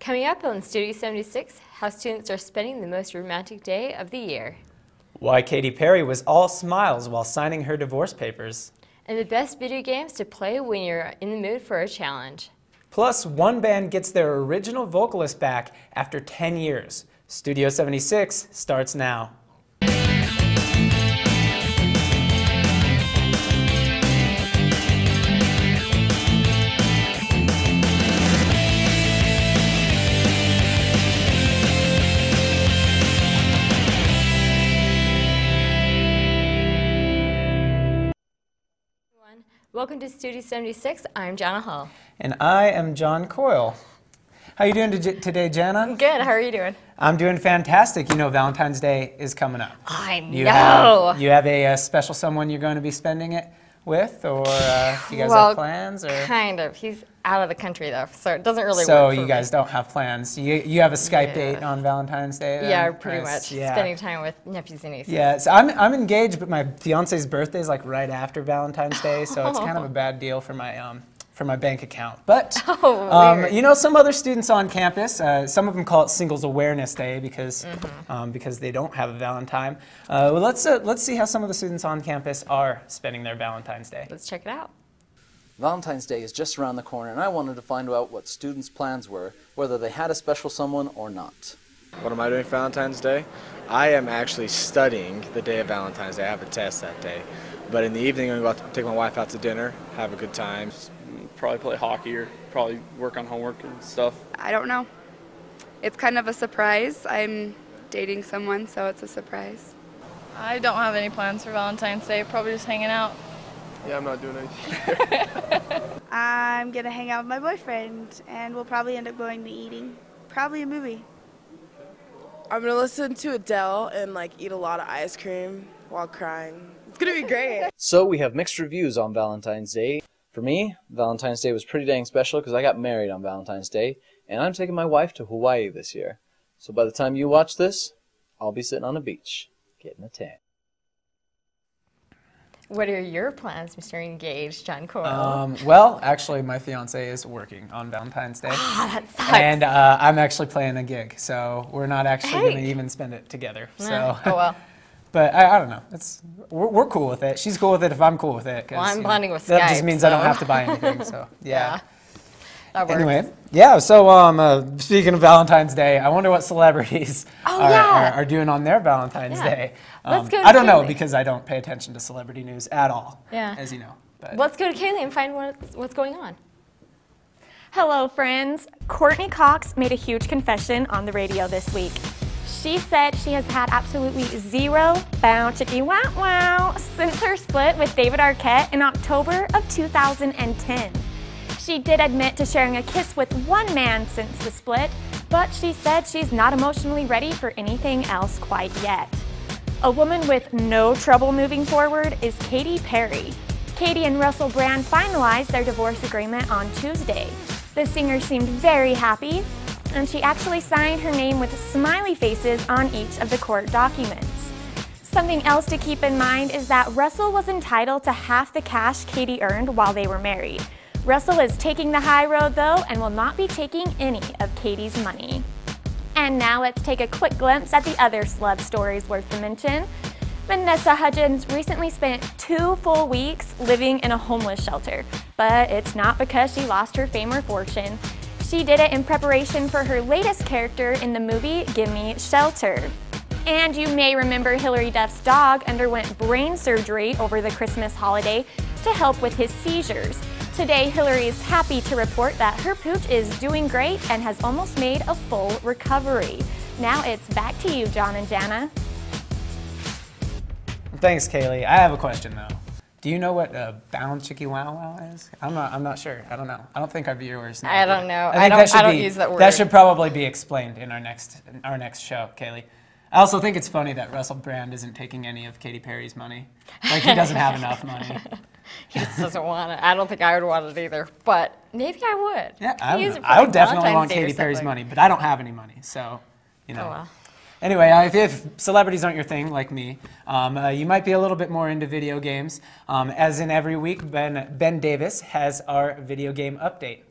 Coming up on Studio 76, how students are spending the most romantic day of the year. Why Katy Perry was all smiles while signing her divorce papers. And the best video games to play when you're in the mood for a challenge. Plus, one band gets their original vocalist back after 10 years. Studio 76 starts now. Welcome to Studio 76. I'm Janna Hull. And I am John Coyle. How are you doing today, Janna? Good. How are you doing? I'm doing fantastic. You know, Valentine's Day is coming up. I know. You have a special someone you're going to be spending it with, or you guys have plans? Or? Kind of. He's out of the country though, so it doesn't really work So for you guys don't have plans. You have a Skype date on Valentine's Day? Then? Yeah, pretty much. Yeah. Spending time with nephews and nieces. Yeah, so I'm engaged, but my fiance's birthday is like right after Valentine's Day, so it's kind of a bad deal for my bank account. But you know, some other students on campus, some of them call it Singles Awareness Day because they don't have a Valentine. Well, let's see how some of the students on campus are spending their Valentine's Day. Let's check it out. Valentine's Day is just around the corner, and I wanted to find out what students' plans were, whether they had a special someone or not. What am I doing for Valentine's Day? I am actually studying the day of Valentine's Day. I have a test that day. But in the evening, I'm going to take my wife out to dinner, have a good time. Probably play hockey or probably work on homework and stuff. I don't know. It's kind of a surprise. I'm dating someone, so it's a surprise. I don't have any plans for Valentine's Day. Probably just hanging out. Yeah, I'm not doing anything. I'm going to hang out with my boyfriend, and we'll probably end up going to eating. Probably a movie. I'm going to listen to Adele and eat a lot of ice cream while crying. It's going to be great. So we have mixed reviews on Valentine's Day. For me, Valentine's Day was pretty dang special because I got married on Valentine's Day, and I'm taking my wife to Hawaii this year. So by the time you watch this, I'll be sitting on a beach, getting a tan. What are your plans, Mr. Engaged, John Coyle? Well, actually, my fiance is working on Valentine's Day. That sucks. And I'm actually playing a gig, so we're not actually going to even spend it together. So. Oh, well. But I don't know. We're cool with it. She's cool with it if I'm cool with it. Well, I'm bonding with Skype. That just means I don't have to buy anything. So yeah. That works. Anyway, yeah. So speaking of Valentine's Day, I wonder what celebrities are doing on their Valentine's Day. Let's go to I don't know Kaylee. because I don't pay attention to celebrity news at all. Yeah. As you know. But. Let's go to Kaylee and find what's going on. Hello, friends. Courtney Cox made a huge confession on the radio this week. She said she has had absolutely zero bow chickie wow wow since her split with David Arquette in October of 2010. She did admit to sharing a kiss with one man since the split, but she said she's not emotionally ready for anything else quite yet. A woman with no trouble moving forward is Katy Perry. Katy and Russell Brand finalized their divorce agreement on Tuesday. The singer seemed very happy, and she actually signed her name with smiley faces on each of the court documents. Something else to keep in mind is that Russell was entitled to half the cash Katy earned while they were married. Russell is taking the high road though and will not be taking any of Katy's money. And now let's take a quick glimpse at the other celeb stories worth the mention. Vanessa Hudgens recently spent 2 full weeks living in a homeless shelter, but it's not because she lost her fame or fortune. She did it in preparation for her latest character in the movie Gimme Shelter. And you may remember Hilary Duff's dog underwent brain surgery over the Christmas holiday to help with his seizures. Today, Hilary is happy to report that her pooch is doing great and has almost made a full recovery. Now it's back to you, John and Janna. Thanks, Kaylee. I have a question though. Do you know what bound chickie wow wow is? I'm not sure. I don't know. I don't think our viewers know. I don't know. I don't use that word. That should probably be explained in our next show, Kaylee. I also think it's funny that Russell Brand isn't taking any of Katy Perry's money. Like he doesn't have enough money. He just doesn't want it. I don't think I would want it either, but maybe I would. Yeah, I would definitely want Katy Perry's money, but I don't have any money, so you know. Oh, well. Anyway, if celebrities aren't your thing, like me, you might be a little bit more into video games. As in every week, Ben Davis has our video game update.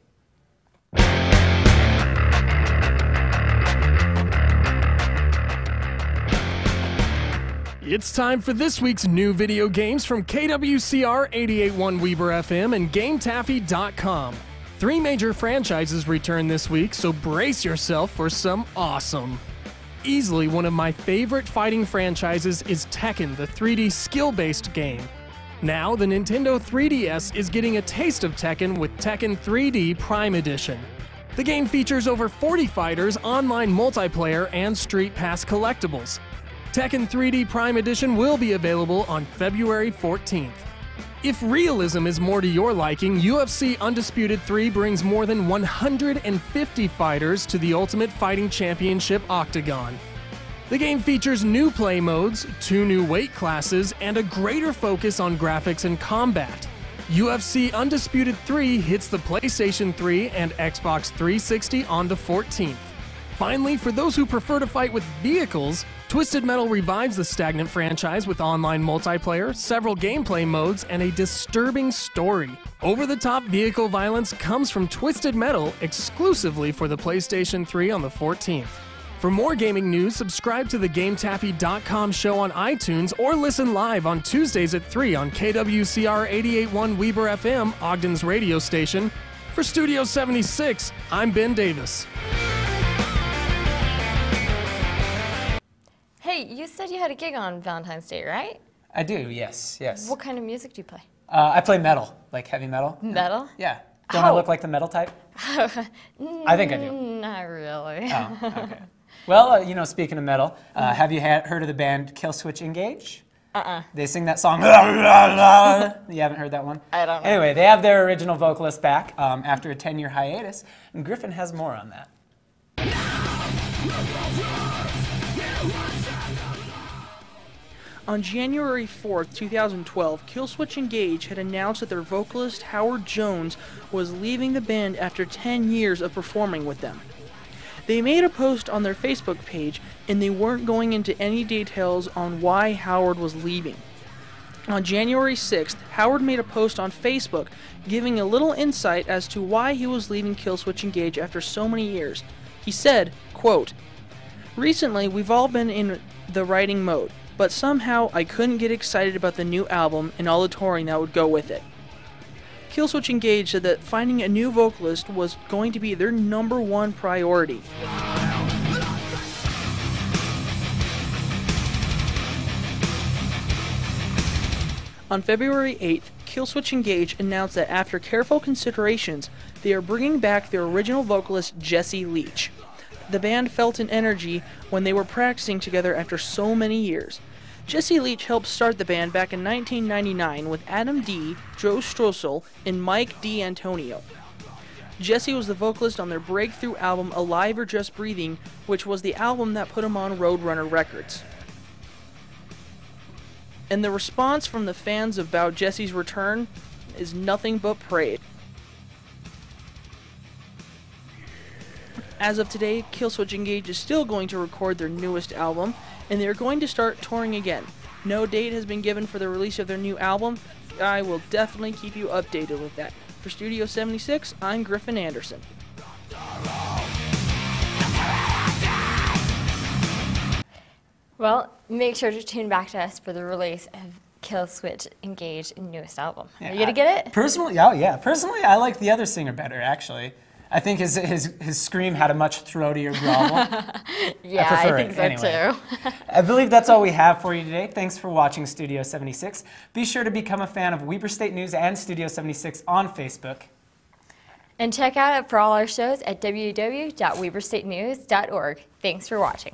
It's time for this week's new video games from KWCR 88.1 Weber FM and GameTaffy.com. 3 major franchises return this week, so brace yourself for some awesome. Easily one of my favorite fighting franchises is Tekken, the 3D skill-based game. Now, the Nintendo 3DS is getting a taste of Tekken with Tekken 3D Prime Edition. The game features over 40 fighters, online multiplayer, and Street Pass collectibles. Tekken 3D Prime Edition will be available on February 14th. If realism is more to your liking, UFC Undisputed 3 brings more than 150 fighters to the Ultimate Fighting Championship Octagon. The game features new play modes, 2 new weight classes, and a greater focus on graphics and combat. UFC Undisputed 3 hits the PlayStation 3 and Xbox 360 on the 14th. Finally, for those who prefer to fight with vehicles, Twisted Metal revives the stagnant franchise with online multiplayer, several gameplay modes, and a disturbing story. Over-the-top vehicle violence comes from Twisted Metal exclusively for the PlayStation 3 on the 14th. For more gaming news, subscribe to the GameTaffy.com show on iTunes or listen live on Tuesdays at 3 on KWCR 88.1 Weber FM, Ogden's radio station. For Studio 76, I'm Ben Davis. Hey, you said you had a gig on Valentine's Day, right? I do, yes. What kind of music do you play? I play metal, like heavy metal. Metal? Yeah. Don't I look like the metal type? I think I do. Not really. Oh, okay. Well, speaking of metal, have you heard of the band Killswitch Engage? They sing that song. You haven't heard that one? I don't know. Anyway, they have their original vocalist back after a 10-year hiatus, and Griffin has more on that. On January 4th, 2012, Killswitch Engage had announced that their vocalist Howard Jones was leaving the band after 10 years of performing with them. They made a post on their Facebook page, and they weren't going into any details on why Howard was leaving. On January 6th, Howard made a post on Facebook giving a little insight as to why he was leaving Killswitch Engage after so many years. He said, quote, "Recently, we've all been in the writing mode, but somehow I couldn't get excited about the new album and all the touring that would go with it." Killswitch Engage said that finding a new vocalist was going to be their #1 priority. On February 8th, Killswitch Engage announced that after careful considerations, they are bringing back their original vocalist Jesse Leach. The band felt an energy when they were practicing together after so many years. Jesse Leach helped start the band back in 1999 with Adam D., Joe Strossel, and Mike D'Antonio. Jesse was the vocalist on their breakthrough album Alive or Just Breathing, which was the album that put him on Roadrunner Records. And the response from the fans about Jesse's return is nothing but praise. As of today, Killswitch Engage is still going to record their newest album, and they're going to start touring again. No date has been given for the release of their new album. I will definitely keep you updated with that. For Studio 76, I'm Griffin Anderson. Well, make sure to tune back to us for the release of Killswitch Engage newest album. Yeah, Are you gonna get it? Personally, oh yeah. Personally, I like the other singer better, actually. I think his scream had a much throatier growl. Yeah, I think so anyway. too. I believe that's all we have for you today. Thanks for watching Studio 76. Be sure to become a fan of Weber State News and Studio 76 on Facebook. And check out for all our shows at www.weberstatenews.org. Thanks for watching.